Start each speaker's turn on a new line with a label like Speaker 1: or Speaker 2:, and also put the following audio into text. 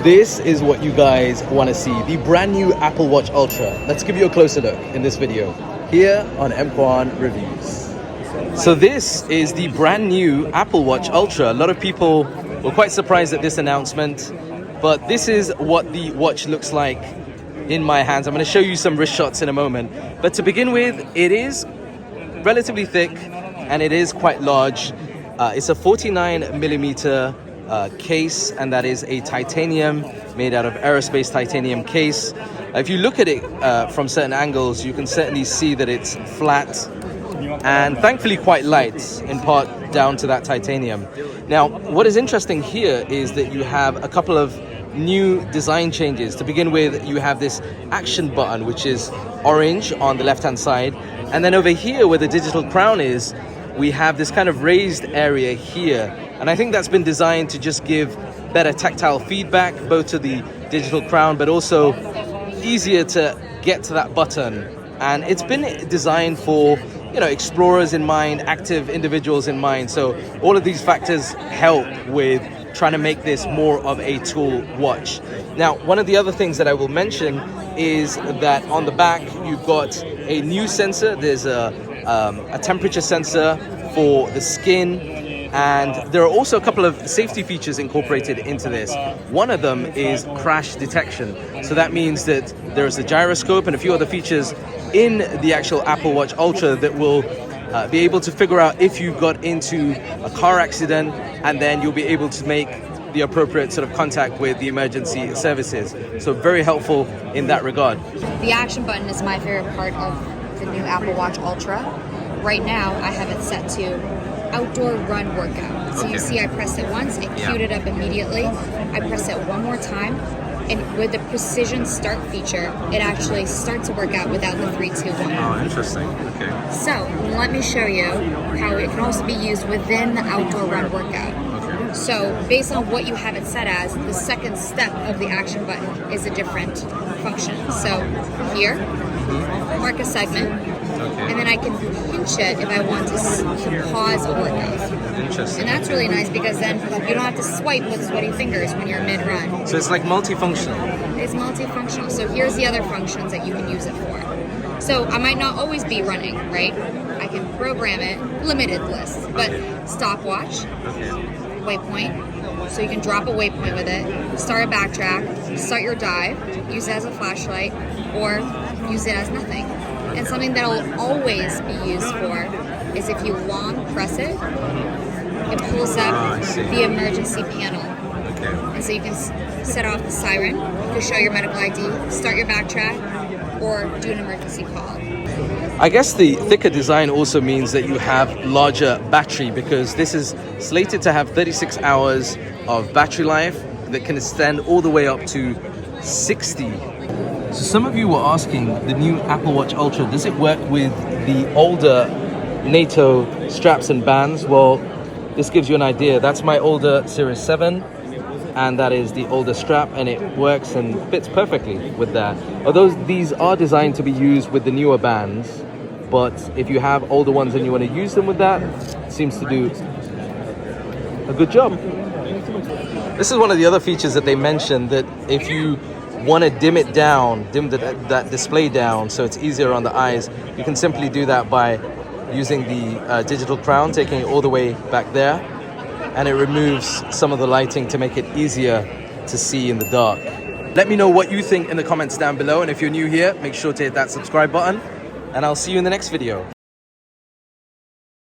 Speaker 1: This is what you guys want to see, the brand new Apple Watch Ultra. Let's give you a closer look in this video here on M-Kwan Reviews. So this is the brand new Apple Watch Ultra. A lot of people were quite surprised at this announcement, but this is what the watch looks like in my hands. I'm going to show you some wrist shots in a moment. But to begin with, it is relatively thick and it is quite large. It's a 49 millimeter case, and that is a titanium made out of aerospace titanium case. If you look at it from certain angles, you can certainly see that it's flat and thankfully quite light, in part down to that titanium. Now, what is interesting here is that you have a couple of new design changes. To begin with, you have this action button, which is orange on the left-hand side, and then over here where the digital crown is, we have this kind of raised area here. And I think that's been designed to just give better tactile feedback, both to the digital crown, but also easier to get to that button. And it's been designed for, you know, explorers in mind, active individuals in mind. So all of these factors help with trying to make this more of a tool watch. Now, one of the other things that I will mention is that on the back, you've got a new sensor. There's a temperature sensor for the skin, and there are also a couple of safety features incorporated into this. One of them is crash detection. So that means that there's a gyroscope and a few other features in the actual Apple Watch Ultra that will be able to figure out if you got into a car accident, and then you'll be able to make the appropriate sort of contact with the emergency services. So very helpful in that regard.
Speaker 2: The action button is my favorite part of the new Apple Watch Ultra. Right now, I have it set to outdoor run workout. So you see I pressed it once, it queued it up immediately. I press it one more time, and with the precision start feature, it actually starts a workout without the 3, 2, 1.
Speaker 1: Oh, interesting. Okay.
Speaker 2: So let me show you how it can also be used within the outdoor run workout.
Speaker 1: Okay.
Speaker 2: So based on what you have it set as, the second step of the action button is a different function. So here, mark a segment, and then I can pinch it if I want to pause a workout.
Speaker 1: Interesting.
Speaker 2: And that's really nice because then you don't have to swipe with sweaty fingers when you're mid-run.
Speaker 1: So it's like multifunctional.
Speaker 2: It's multifunctional. So here's the other functions that you can use it for. So I might not always be running, right? I can program it, limited list, but stopwatch, waypoint. So you can drop a waypoint with it, start a backtrack, start your dive, use it as a flashlight, or use it as nothing. And something that'll always be used for is if you long press it, it pulls up the emergency panel. And so you can set off the siren to show your medical ID, start your backtrack, or do an emergency call.
Speaker 1: I guess the thicker design also means that you have larger battery, because this is slated to have 36 hours of battery life that can extend all the way up to 60. So some of you were asking, the new Apple Watch Ultra, does it work with the older NATO straps and bands? Well, this gives you an idea. That's my older Series 7, and that is the older strap, and it works and fits perfectly with that. Although these are designed to be used with the newer bands, but if you have older ones and you want to use them with that, it seems to do a good job. This is one of the other features that they mentioned, that if you want to dim it down, dim that display down so it's easier on the eyes, you can simply do that by using the digital crown, taking it all the way back there, and it removes some of the lighting to make it easier to see in the dark. Let me know what you think in the comments down below, and if you're new here, make sure to hit that subscribe button, and I'll see you in the next video.